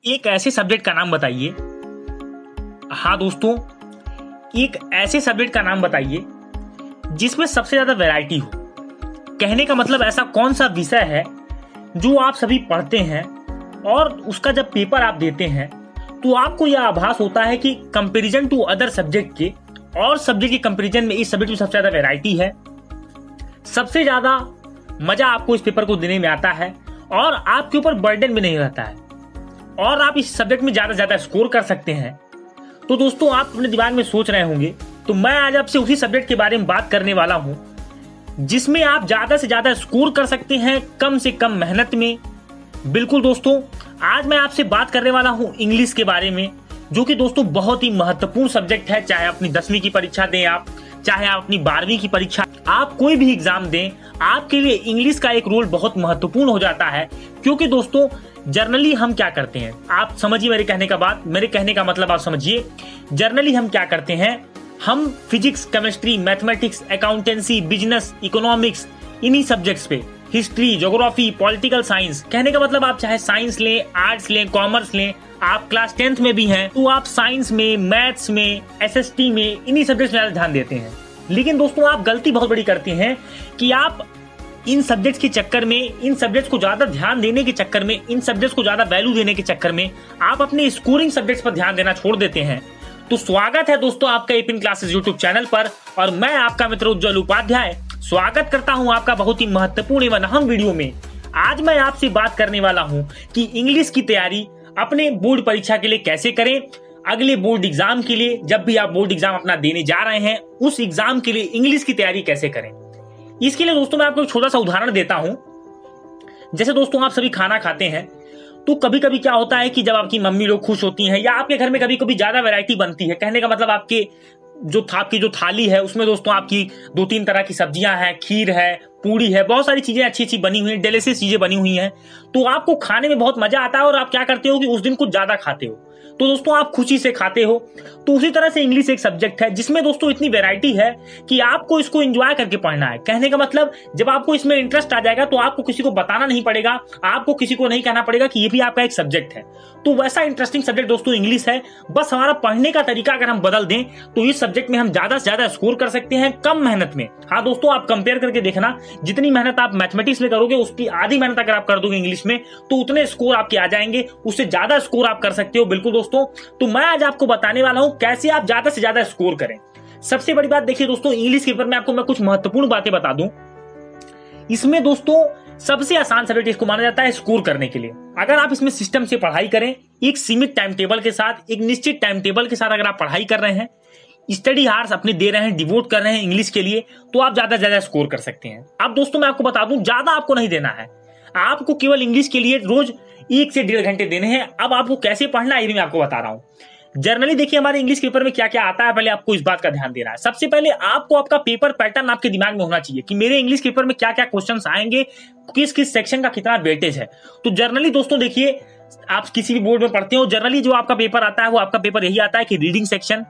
एक ऐसे सब्जेक्ट का नाम बताइए, हाँ दोस्तों, एक ऐसे सब्जेक्ट का नाम बताइए जिसमें सबसे ज्यादा वैरायटी हो। कहने का मतलब ऐसा कौन सा विषय है जो आप सभी पढ़ते हैं और उसका जब पेपर आप देते हैं तो आपको यह आभास होता है कि कंपैरिजन टू अदर सब्जेक्ट के और सब्जेक्ट के कंपैरिजन में इस सब्जेक्ट में सबसे ज्यादा वैरायटी है, सबसे ज्यादा मजा आपको इस पेपर को देने में आता है और आपके ऊपर बर्डन भी नहीं रहता है और आप इस सब्जेक्ट में ज्यादा से ज्यादा स्कोर कर सकते हैं। तो दोस्तों, आप अपने दिमाग में सोच रहे होंगे, तो मैं आज आपसे उसी सब्जेक्ट के बारे में बात करने वाला हूं जिसमें आप ज्यादा से ज्यादा स्कोर कर सकते हैं कम से कम मेहनत में। बिल्कुल दोस्तों, आज मैं आपसे बात करने वाला हूं इंग्लिश के बारे में, जो कि दोस्तों बहुत ही महत्वपूर्ण सब्जेक्ट है। चाहे अपनी 10वीं की परीक्षा दें आप, चाहे आप अपनी 12वीं की परीक्षा, आप कोई भी एग्जाम दें, आपके लिए इंग्लिश का एक रोल बहुत महत्वपूर्ण हो जाता है। क्योंकि दोस्तों जर्नली हम क्या करते हैं, आप समझिए मेरे कहने का मतलब आप समझिए। जर्नली हम क्या करते हैं, हम physics, chemistry, mathematics, accountancy, business, economics, इन्हीं सब्जेक्ट्स पे, हिस्ट्री, ज्योग्राफी, पॉलिटिकल साइंस, कहने का मतलब आप चाहे साइंस लें, आर्ट्स लें, कॉमर्स लें, आप क्लास 10th में भी हैं तो आप साइंस में, मैथ्स में, एसएसटी में, इन्हीं सब्जेक्ट्स में ध्यान देते हैं। लेकिन दोस्तों आप गलती बहुत बड़ी करते हैं कि आप इन सब्जेक्ट्स के चक्कर में, इन सब्जेक्ट्स को ज्यादा ध्यान देने के चक्कर में, इन सब्जेक्ट्स को ज्यादा वैल्यू देने के चक्कर में आप अपने स्कोरिंग सब्जेक्ट्स पर ध्यान देना छोड़ देते हैं। तो स्वागत है दोस्तों आपका एपिन क्लासेस यूट्यूब चैनल पर और मैं आपका मित्र उज्जवल उपाध्याय स्वागत करता हूं आपका बहुत ही महत्वपूर्ण एवं अहम वीडियो में। आज मैं आपसे बात करने वाला हूं कि इंग्लिश की तैयारी अपने बोर्ड परीक्षा के लिए कैसे करें, अगले बोर्ड एग्जाम के लिए, जब भी आप बोर्ड एग्जाम अपना देने जा रहे हैं उस एग्जाम के लिए इंग्लिश की तैयारी कैसे करें। इसके लिए दोस्तों मैं आपको एक छोटा सा उदाहरण देता हूं। जैसे दोस्तों आप सभी खाना खाते हैं तो कभी कभी क्या होता है कि जब आपकी मम्मी लोग खुश होती हैं या आपके घर में कभी कभी ज्यादा वैरायटी बनती है, कहने का मतलब आपकी जो थाली है उसमें दोस्तों आपकी 2-3 तरह की सब्जियां हैं, खीर है, पूरी है, बहुत सारी चीजें अच्छी अच्छी बनी हुई हैं, डेलिशियस चीजें बनी हुई हैं, तो आपको खाने में बहुत मजा आता है और आप क्या करते हो कि उस दिन कुछ ज्यादा खाते हो, तो दोस्तों आप खुशी से खाते हो। तो उसी तरह से इंग्लिश एक सब्जेक्ट है जिसमें दोस्तों इतनी वैरायटी है कि आपको इसको एंजॉय करके पढ़ना है। कहने का मतलब जब आपको इसमें इंटरेस्ट आ जाएगा तो आपको किसी को बताना नहीं पड़ेगा, आपको किसी को नहीं कहना पड़ेगा कि ये भी आपका एक सब्जेक्ट है। तो वैसा इंटरेस्टिंग सब्जेक्ट दोस्तों इंग्लिश है। बस हमारा पढ़ने का तरीका अगर हम बदल दें तो इस सब्जेक्ट में हम ज्यादा से ज्यादा स्कोर कर सकते हैं कम मेहनत में। हाँ दोस्तों, आप कंपेयर करके देखना, जितनी मेहनत आप मैथमेटिक्स में करोगे उसकी आधी मेहनत अगर आप कर दोगे इंग्लिश में तो उतने स्कोर आपके आ जाएंगे, उससे ज्यादा स्कोर आप कर सकते हो। बिल्कुल दोस्तों, तो मैं आज आपको बताने वाला हूं कैसे आप ज्यादा से ज्यादा स्कोर करें। सबसे बड़ी बात देखिए दोस्तों, इंग्लिश के पेपर में आपको मैं कुछ महत्वपूर्ण बातें बता दूं। इसमें दोस्तों सबसे आसान सब्जेक्ट इसको माना जाता है स्कोर करने के लिए। अगर आप इसमें सिस्टम से पढ़ाई करें, एक सीमित टाइम टेबल के साथ, एक निश्चित टाइम टेबल के साथ अगर आप पढ़ाई कर रहे हैं, स्टडी हार्स अपने दे रहे हैं, डिवोट कर रहे हैं इंग्लिश के लिए, तो आप ज्यादा से ज्यादा स्कोर कर सकते हैं। अब दोस्तों मैं आपको बता दूं, ज्यादा आपको नहीं देना है, आपको केवल इंग्लिश के लिए रोज 1 से 1.5 घंटे देने हैं। अब आपको कैसे पढ़ना है ये भी मैं आपको बता रहा हूं। जनरली देखिए हमारे इंग्लिश पेपर में क्या क्या आता है, पहले आपको इस बात का ध्यान देना है। सबसे पहले आपको आपका पेपर पैटर्न आपके दिमाग में होना चाहिए कि मेरे इंग्लिश पेपर में क्या क्या क्वेश्चंस आएंगे, किस किस सेक्शन का कितना वेटेज है। तो जनरली दोस्तों देखिए, आप किसी भी बोर्ड में पढ़ते हो, जनरली जो आपका पेपर आता है वो आपका पेपर यही आता है कि reading section,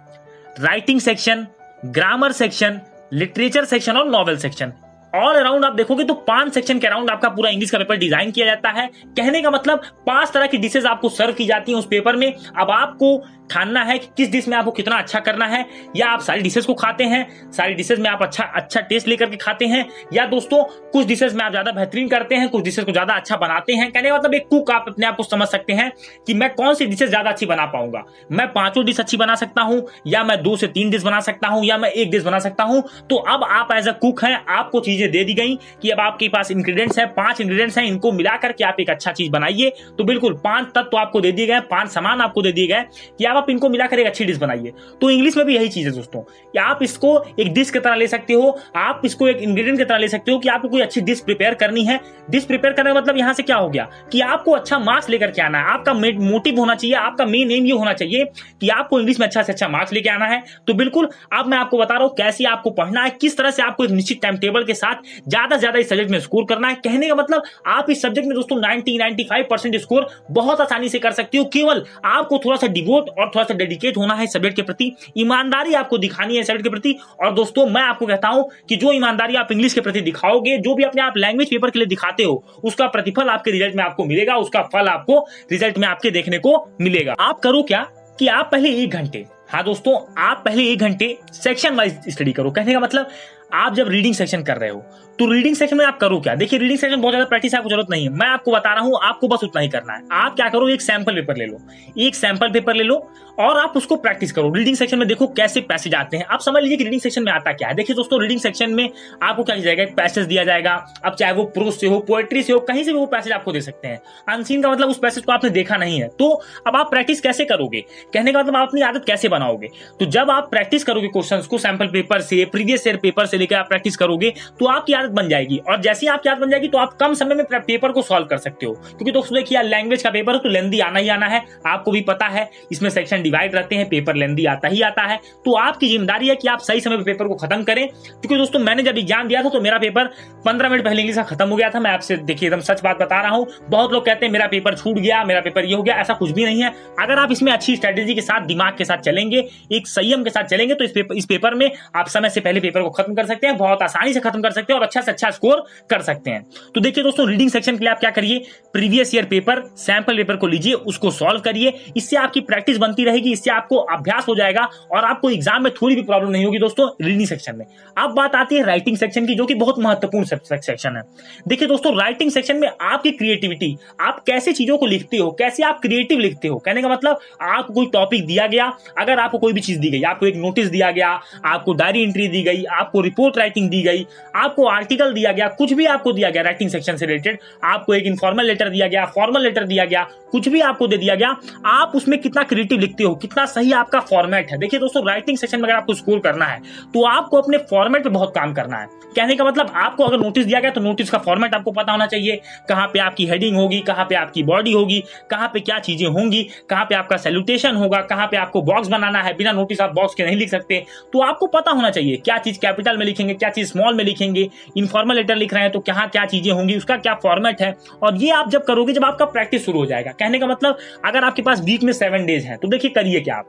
writing section, grammar section, literature section और नॉवेल सेक्शन। ऑल अराउंड आप देखोगे तो 5 सेक्शन के अराउंड आपका पूरा इंग्लिश का पेपर डिजाइन किया जाता है। कहने का मतलब 5 तरह की डिशेज आपको सर्व की जाती हैं उस पेपर में। अब आपको ठानना है कि किस डिश में आपको कितना अच्छा करना है, या आप सारी डिशेज को खाते हैं, सारी डिशेज में आप अच्छा टेस्ट लेकर के खाते हैं, या दोस्तों कुछ डिशेज में आप ज्यादा बेहतरीन करते हैं, कुछ डिशेज को ज्यादा अच्छा बनाते हैं। कहने का मतलब एक कुक आप अपने आप को समझ सकते हैं कि मैं कौन सी डिशेज ज्यादा अच्छी बना पाऊंगा। मैं 5 डिश अच्छी बना सकता हूं, या मैं 2 से 3 डिश बना सकता हूं, या मैं 1 डिश बना सकता हूं। तो अब आप एज अ कुक हैं, आपको चीजें दे दी गई कि अब आपके पास इंग्रेडिएंट्स है, 5 इंग्रेडिएंट्स हैं, इनको मिलाकर के आप एक अच्छा चीज बनाइए। तो बिल्कुल 5 तत्व आपको दे दिए गए, 5 सामान आपको दे दिए गए कि आप इनको मिलाकर एक अच्छी डिश बनाइए। तो इंग्लिश में भी यही चीज है दोस्तों, कि आप इसको एक डिश की तरह ले सकते हो, आप इसको एक इंग्रेडिएंट की तरह ले सकते हो कि आपको कोई अच्छी डिश प्रिपेयर करनी है। डिश प्रिपेयर करने का मतलब यहां से क्या हो गया कि आपको अच्छा मार्क्स लेकर के आना है। आपका मोटिव होना चाहिए, आपका मेन एम ये होना चाहिए कि आपको इंग्लिश में अच्छा से अच्छा मार्क्स लेके आना है। तो बिल्कुल अब मैं आपको बता रहा हूं कैसे आपको पढ़ना है, किस तरह से आपको एक निश्चित टाइम टेबल के साथ ज्यादा से ज्यादा इस सब्जेक्ट में स्कोर करना है। कहने का मतलब आप इस सब्जेक्ट में दोस्तों 90-95% स्कोर बहुत आसानी से कर सकते हो। केवल आपको थोड़ा सा डिवोट और थोड़ा सा डेडिकेट होना है सब्जेक्ट के प्रति, ईमानदारी आपको दिखानी है सब्जेक्ट के प्रति। और दोस्तों मैं आपको कहता हूं कि जो ईमानदारी आप इंग्लिश के प्रति दिखाओगे, जो भी अपने आप लैंग्वेज पेपर के लिए दिखाते हो, उसका प्रतिफल आपके रिजल्ट में आपको मिलेगा, उसका फल आपको रिजल्ट में आपके देखने को मिलेगा। आप करो क्या कि आप पहले 1 घंटे, हाँ दोस्तों, आप पहले 1 घंटे सेक्शन वाइज स्टडी करो। कहने का मतलब आप जब रीडिंग सेक्शन कर रहे हो तो रीडिंग सेक्शन में आप करो क्या, देखिए रीडिंग सेक्शन बहुत ज्यादा प्रैक्टिस आपको जरूरत नहीं है, मैं आपको बता रहा हूं, आपको बस उतना ही करना है। आप क्या करो, एक सैंपल पेपर ले लो, एक सैंपल पेपर ले लो और आप उसको प्रैक्टिस करो। रीडिंग सेक्शन में देखो कैसे पैसेज आते हैं। आप समझ लीजिए कि रीडिंग सेक्शन में आता क्या है। देखिए दोस्तों, रीडिंग सेक्शन में आपको क्या दिया जाएगा, एक पैसेज दिया जाएगा। अब चाहे वो प्रोज से हो, पोएट्री से हो, कहीं से भी वो पैसेज आपको दे सकते हैं। अनसीन का मतलब उस पैसेज को आपने देखा नहीं है। तो अब आप प्रैक्टिस कैसे करोगे, कहने का मतलब आप अपनी आदत कैसे बनाओगे। तो जब आप प्रैक्टिस करोगे क्वेश्चंस को सैंपल पेपर से, प्रीवियस ईयर पेपर से लेकर आप प्रैक्टिस करोगे तो आपकी आदत बन जाएगी। और जैसे ही आपकी आदत बन जाएगी तो आप कम समय में पेपर को सॉल्व कर सकते हो। क्योंकि दोस्तों देखिए, लैंग्वेज का पेपर है तो लेंदी आना ही आना है, आपको भी पता है, इसमें सेक्शन डिवाइड रहते हैं, पेपर लेंदी आता ही आता है। तो आपकी जिम्मेदारी है कि आप सही समय पर पेपर को खत्म करें। क्योंकि दोस्तों मैंने जब एग्जाम दिया था तो मेरा पेपर 15 मिनट पहले इंग्लिश का खत्म हो गया था। मैं आपसे देखिए एकदम सच बात बता रहा हूं। बहुत लोग कहते हैं मेरा पेपर छूट गया, मेरा पेपर ये हो गया, ऐसा कुछ भी नहीं है। अगर आप इसमें अच्छी स्ट्रेटेजी के साथ, दिमाग के साथ चलेंगे, एक संयम के साथ चलेंगे तो इस पेपर में आप समय से पहले पेपर को खत्म कर सकते हैं, बहुत आसानी से खत्म कर सकते हैं और अच्छा से अच्छा स्कोर कर सकते हैं। तो देखिए दोस्तों, रीडिंग सेक्शन के लिए आप क्या करिए, previous year paper, sample paper को लीजिए, उसको सॉल्व करिए। इससे आपकी प्रैक्टिस बनती रहेगी, इससे आपको अभ्यास हो जाएगा और आपको एग्जाम में थोड़ी भी प्रॉब्लम नहीं होगी दोस्तों रीडिंग सेक्शन में। अब बात आती है राइटिंग सेक्शन की, जो कि बहुत महत्वपूर्ण सेक्शन है। देखिए दोस्तों, राइटिंग सेक्शन में आपकी क्रिएटिविटी, आप कैसे चीजों को लिखते हो, कैसे आप क्रिएटिव लिखते हो। कहने का मतलब आपको कोई टॉपिक दिया गया, अगर आपको कोई भी चीज दी गई, आपको एक नोटिस दिया गया, आपको डायरी एंट्री दी गई, आपको रिपोर्ट राइटिंग दी गई, आपको आर्टिकल दिया गया, कुछ भी आपको दिया गया राइटिंग सेक्शन से रिलेटेड, आपको एक इनफॉर्मल लेटर दिया गया, फॉर्मल लेटर दिया गया, कुछ भी आपको दे दिया गया, आप उसमें कितना क्रिएटिव लिखते हो, कितना सही आपका फॉर्मेट है। देखिए दोस्तों, राइटिंग सेक्शन में अगर आपको स्कोर करना है तो आपको अपने फॉर्मेट पे बहुत काम करना है। कहने का मतलब आपको अगर नोटिस दिया गया तो नोटिस का फॉर्मेट आपको पता होना चाहिए, कहां पे आपकी हेडिंग होगी, कहां पे आपकी बॉडी होगी, कहां पे क्या चीजें होंगी, कहां पे आपका सैल्यूटेशन होगा, कहां पे आपको बॉक्स बनाना है। बिना नोटिस आप बॉक्स के नहीं लिख सकते। तो आपको पता होना चाहिए क्या चीज कैपिटल में लिखेंगे, क्या चीज स्मॉल में लिखेंगे, इनफॉर्मल लेटर लिख रहे हैं तो कहां क्या चीजें होंगी, उसका क्या फॉर्मेट है। और ये आप जब करोगे, जब आपका प्रैक्टिस शुरू हो जाएगा। कहने का मतलब अगर आपके पास वीक में 7 डेज है तो देखिए करिए क्या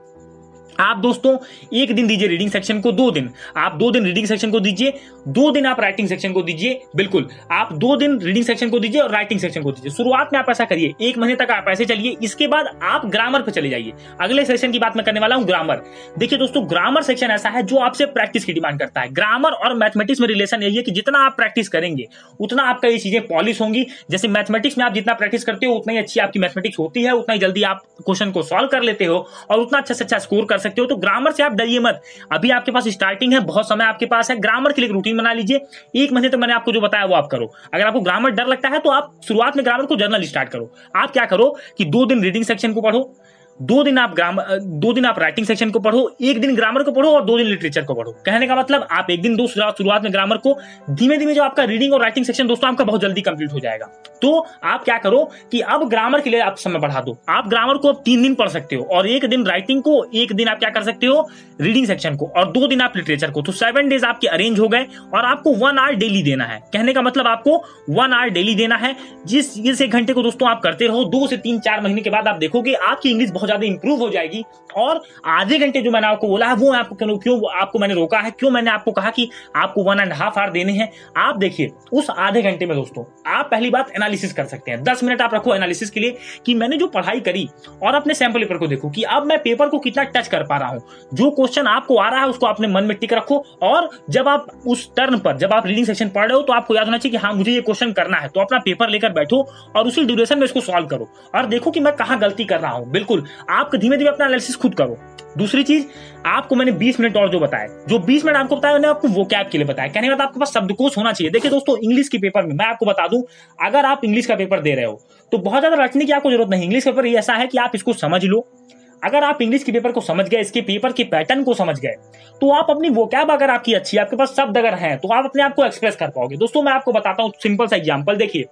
आप दोस्तों, 1 दिन दीजिए रीडिंग सेक्शन को, 2 दिन आप 2 दिन रीडिंग सेक्शन को दीजिए, 2 दिन आप राइटिंग सेक्शन को दीजिए। बिल्कुल, आप 2 दिन रीडिंग सेक्शन को दीजिए और राइटिंग सेक्शन को दीजिए। शुरुआत में आप ऐसा करिए, 1 महीने तक आप ऐसे चलिए। इसके बाद आप ग्रामर पे चले जाइए। अगले सेशन की बात मैं करने वाला हूं, ग्रामर। देखिए दोस्तों, ग्रामर सेक्शन ऐसा है जो आपसे प्रैक्टिस की डिमांड करता है। ग्रामर और मैथमेटिक्स में रिलेशन यही है कि जितना आप प्रैक्टिस करेंगे उतना आपका ये चीजें पॉलिश होंगी। जैसे मैथमेटिक्स में आप जितना प्रैक्टिस करते हो उतना ही अच्छी आपकी मैथमेटिक्स होती है, उतना ही जल्दी आप क्वेश्चन को सॉल्व कर लेते हो और उतना अच्छा से अच्छा स्कोर कर सकते हो। तो ग्रामर से आप डरिए मत, अभी आपके पास स्टार्टिंग है, बहुत समय आपके पास है। ग्रामर के लिए रूटीन बना लीजिए। 1 महीने तक मैंने आपको जो बताया वो आप करो। अगर आपको ग्रामर डर लगता है तो आप शुरुआत में ग्रामर को जर्नल स्टार्ट करो। आप क्या करो कि 2 दिन रीडिंग सेक्शन को पढ़ो, 2 दिन आप राइटिंग सेक्शन को पढ़ो, 1 दिन ग्रामर को पढ़ो और 2 दिन लिटरेचर को पढ़ो। कहने का मतलब आप 1 दिन दो शुरुआत में ग्रामर को, धीमे धीमे जो आपका रीडिंग और राइटिंग सेक्शन दोस्तों आपका बहुत जल्दी कंप्लीट हो जाएगा। तो आप क्या करो कि अब ग्रामर के लिए आप समय बढ़ा दो। आप ग्रामर को अब 3 दिन पढ़ सकते हो और 1 दिन राइटिंग को, 1 दिन आप क्या कर सकते हो रीडिंग सेक्शन को और 2 दिन आप लिटरेचर को। तो 7 डेज आपके अरेंज हो गए और आपको 1 आवर डेली देना है। कहने का मतलब आपको 1 आवर डेली देना है। जिस 1 घंटे को दोस्तों आप करते रहो, 2 से 3-4 महीने के बाद आप देखोगे आपकी इंग्लिश बहुत ज्यादा इंप्रूव हो जाएगी। और आधे घंटे जो मैंने आपको बोला है वो आपको क्यों आपको मैंने रोका है, क्यों मैंने आपको कहा कि आपको 1.5 आवर देने हैं। आप देखिए उस आधे घंटे में दोस्तों आप पहली बात एनालिसिस कर सकते हैं। 10 मिनट आप रखो एनालिसिस के लिए कि मैंने जो पढ़ाई करी और अपने सैंपल पेपर को देखो कि अब मैं पेपर को कितना टच कर पा रहा हूं। जो क्वेश्चन आपको आ रहा है उसको अपने मन में टिक रखो और जब आप उस टर्न पर, जब आप रीडिंग सेक्शन पढ़ रहे हो तो आपको याद होना चाहिए कि हाँ मुझे ये क्वेश्चन करना है। तो अपना पेपर लेकर बैठो और उसी ड्यूरेशन में इसको सॉल्व करो और देखो कि मैं कहां गलती कर रहा हूं। बिल्कुल, आप धीमे धीमे अपना एनालिसिस खुद करो। दूसरी चीज, आपको मैंने 20 मिनट और जो बताया, जो 20 मिनट आपको बताया मैंने आपको वोकैब के लिए बताया। कहने का मतलब आपके पास शब्दकोश होना चाहिए। देखिए दोस्तों, इंग्लिश के पेपर में मैं आपको बता दूं, अगर आप इंग्लिश का पेपर दे रहे हो तो बहुत ज्यादा रटने की आपको जरूरत नहीं। इंग्लिश पेपर ऐसा है कि आप इसको समझ लो। अगर आप इंग्लिश के पेपर को समझ गए, इसके पेपर के पैटर्न को समझ गए, तो आप अपनी वोकैब अगर आपकी अच्छी है, आपके पास शब्द अगर हैं, तो आप अपने आप को एक्सप्रेस कर पाओगे। दोस्तों मैं आपको बताता हूं सिंपल सा एग्जांपल। देखिए,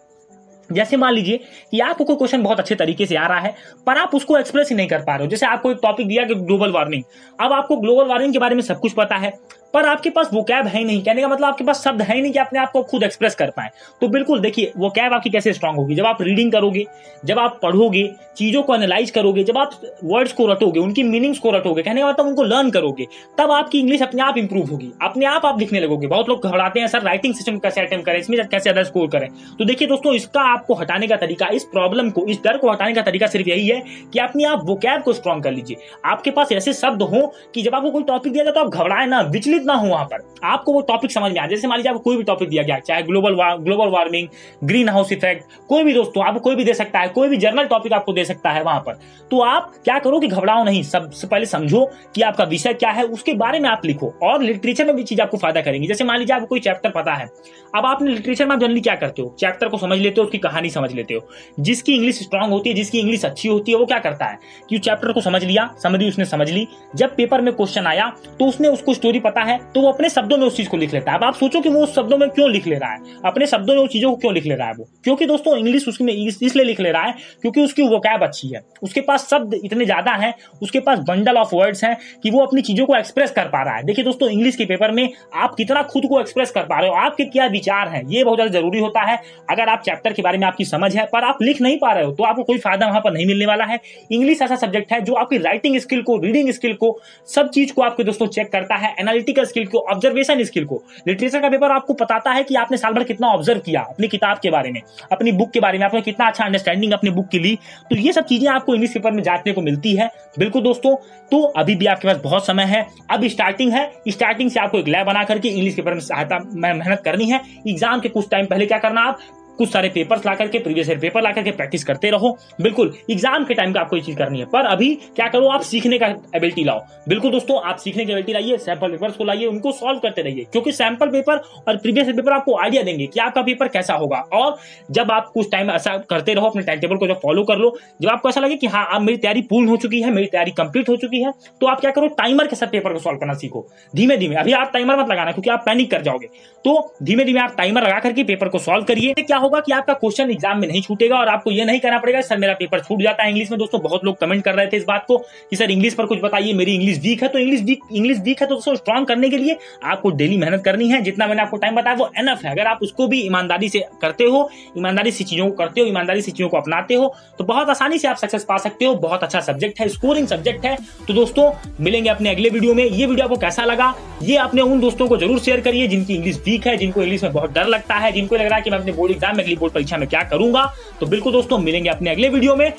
जैसे मान लीजिए कि आपको कोई क्वेश्चन बहुत अच्छे तरीके से आ रहा है पर आप उसको एक्सप्रेस ही नहीं कर पा रहे हो। जैसे आपको एक टॉपिक दिया कि ग्लोबल वार्मिंग, अब आपको ग्लोबल वार्मिंग के बारे में सब कुछ पता है पर आपके पास वोकैब है ही नहीं। कहने का मतलब आपके पास शब्द है ही नहीं कि अपने आप को खुद एक्सप्रेस कर पाए। तो बिल्कुल देखिए, वोकैब आपकी कैसे स्ट्रांग होगी? जब आप रीडिंग करोगे, जब आप पढ़ोगे, चीजों को एनालाइज करोगे, जब आप वर्ड्स को रटोगे, उनकी मीनिंग्स को रटोगे, कहने का मतलब उनको लर्न करोगे, तब आपकी इंग्लिश अपने आप इंप्रूव होगी, अपने आप लिखने लगोगे। बहुत लोग घबराते हैं, सर राइटिंग सिस्टम कैसे अटेम्प्ट करें, इसमें कैसे ज्यादा स्कोर करें। तो देखिए दोस्तों, इसका आपको हटाने का तरीका, इस प्रॉब्लम को, इस डर को हटाने का तरीका सिर्फ यही है कि अपने आप वोकैब को स्ट्रांग कर लीजिए। आपके पास ऐसे शब्द हो कि जब आपको कोई टॉपिक दिया जाए तो आप घबराए ना, विचलित ना हो, वहां पर आपको वो टॉपिक समझ में आ। जैसे मान लीजिए आपको कोई भी टॉपिक दिया गया, चाहे global warming, green house effect, कोई भी दोस्तों आपको कोई भी दे सकता है, कोई भी जर्नल टॉपिक आपको दे सकता है वहां पर। तो आप क्या करो कि घबराओ नहीं, सबसे पहले समझो कि आपका विषय क्या है, उसके बारे में आप लिखो। और लिटरेचर में भी चीज आपको फायदा करेंगी। जैसे मान लीजिए आपको कोई चैप्टर पता है, अब आपने लिटरेचर में आप जनरली क्या करते हो, चैप्टर को समझ लेते हो, उसकी कहानी समझ लेते हो। जिसकी इंग्लिश स्ट्रांग होती है, जिसकी इंग्लिश अच्छी होती है, वो क्या करता है कि चैप्टर को समझ लिया, समरी उसने समझ ली, जब पेपर में क्वेश्चन आया तो उसने उसको स्टोरी पता है, तो वो अपने शब्दों में उस चीज को लिख लेता है। अब आप सोचो कि वो उस शब्दों में क्यों लिख ले रहा है, अपने शब्दों में उस चीजों को क्यों लिख ले रहा है वो? क्योंकि दोस्तों इंग्लिश उसमें इसलिए लिख ले रहा है क्योंकि उसकी वोकैब अच्छी है, उसके पास शब्द इतने ज्यादा हैं, उसके पास बंडल ऑफ वर्ड्स हैं कि वो अपनी चीजों को एक्सप्रेस कर पा रहा है। देखिए दोस्तों, इंग्लिश के पेपर में आप कितना खुद को एक्सप्रेस कर पा रहे हो, आपके क्या विचार हैं, ये बहुत ज्यादा जरूरी होता है। अगर आप चैप्टर के बारे में आपकी समझ है पर आप लिख नहीं पा रहे हो, तो आपको कोई फायदा वहां पर नहीं मिलने वाला है। इंग्लिश ऐसा सब्जेक्ट है जो आपकी राइटिंग स्किल को, रीडिंग स्किल को, सब चीज को आपके दोस्तों चेक करता है, एनालिटिकल स्किल को, ऑब्जर्वेशन स्किल को। लिटरेचर का पेपर आपको बताता है कि आपने साल भर कितना ऑब्जर्व किया अपनी किताब के बारे में, अपनी बुक के बारे में, आपने कितना अच्छा अंडरस्टैंडिंग अपनी बुक की ली। तो ये सब चीजें आपको इंग्लिश पेपर में जांचने को मिलती है। बिल्कुल दोस्तों, तो अभी भी आपके पास बहुत समय है, अब स्टार्टिंग है, स्टार्टिंग से आपको एक लैब बना करके इंग्लिश पेपर में सहायता मेहनत करनी है। एग्जाम के कुछ टाइम पहले क्या करना, आप कुछ सारे पेपर्स ला करके, प्रीवियस ईयर पेपर ला करके प्रैक्टिस करते रहो। बिल्कुल एग्जाम के टाइम पे आपको ये चीज करनी है, पर अभी क्या करो, आप सीखने का एबिलिटी लाओ। बिल्कुल दोस्तों, आप सीखने की एबिलिटी लाइए, सैंपल पेपर्स को लाइए, उनको सॉल्व करते रहिए, क्योंकि सैंपल पेपर और प्रीवियस ईयर पेपर आपको आइडिया देंगे कि आपका पेपर कैसा होगा। और जब आप कुछ टाइम ऐसा करते रहो, अपने टाइम टेबल को जब फॉलो कर लो, जब आपको ऐसा लगे कि हाँ अब मेरी तैयारी पूर्ण हो चुकी है, मेरी तैयारी कंप्लीट हो चुकी है, तो आप क्या करो, टाइमर के साथ पेपर को सॉल्व करना सीखो धीमे धीमे। अभी आप टाइमर मत लगाना क्योंकि आप पैनिक कर जाओगे, तो धीमे धीमे आप टाइमर लगा करके पेपर को सॉल्व करिए। क्या होगा कि आपका क्वेश्चन एग्जाम में नहीं छूटेगा और आपको ये नहीं करना पड़ेगा सर मेरा पेपर छूट जाता है इंग्लिश में। दोस्तों बहुत लोग कमेंट कर रहे थे इस बात को कि सर इंग्लिश पर कुछ बताइए, मेरी इंग्लिश वीक है। तो इंग्लिश वीक है तो दोस्तों स्ट्रांग करने के लिए आपको डेली मेहनत करनी है। जितना मैंने आपको टाइम बताया वो एनफ है। अगर आप उसको भी ईमानदारी से करते हो, ईमानदारी से चीजों को करते हो, ईमानदारी से चीजों को अपनाते हो, तो बहुत आसानी से आप सक्सेस पा सकते हो। बहुत अच्छा सब्जेक्ट है, स्कोरिंग सब्जेक्ट है। तो दोस्तों मिलेंगे अपने अगले वीडियो में। ये वीडियो आपको कैसा लगा, ये अपने उन दोस्तों को जरूर शेयर करिए जिनकी इंग्लिश वीक है, जिनको इंग्लिश में बहुत डर लगता है, जिनको लग रहा है कि मैं अपने बोर्ड एग्जाम में, अगली बोर्ड परीक्षा में क्या करूंगा। तो बिल्कुल दोस्तों मिलेंगे अपने अगले वीडियो में।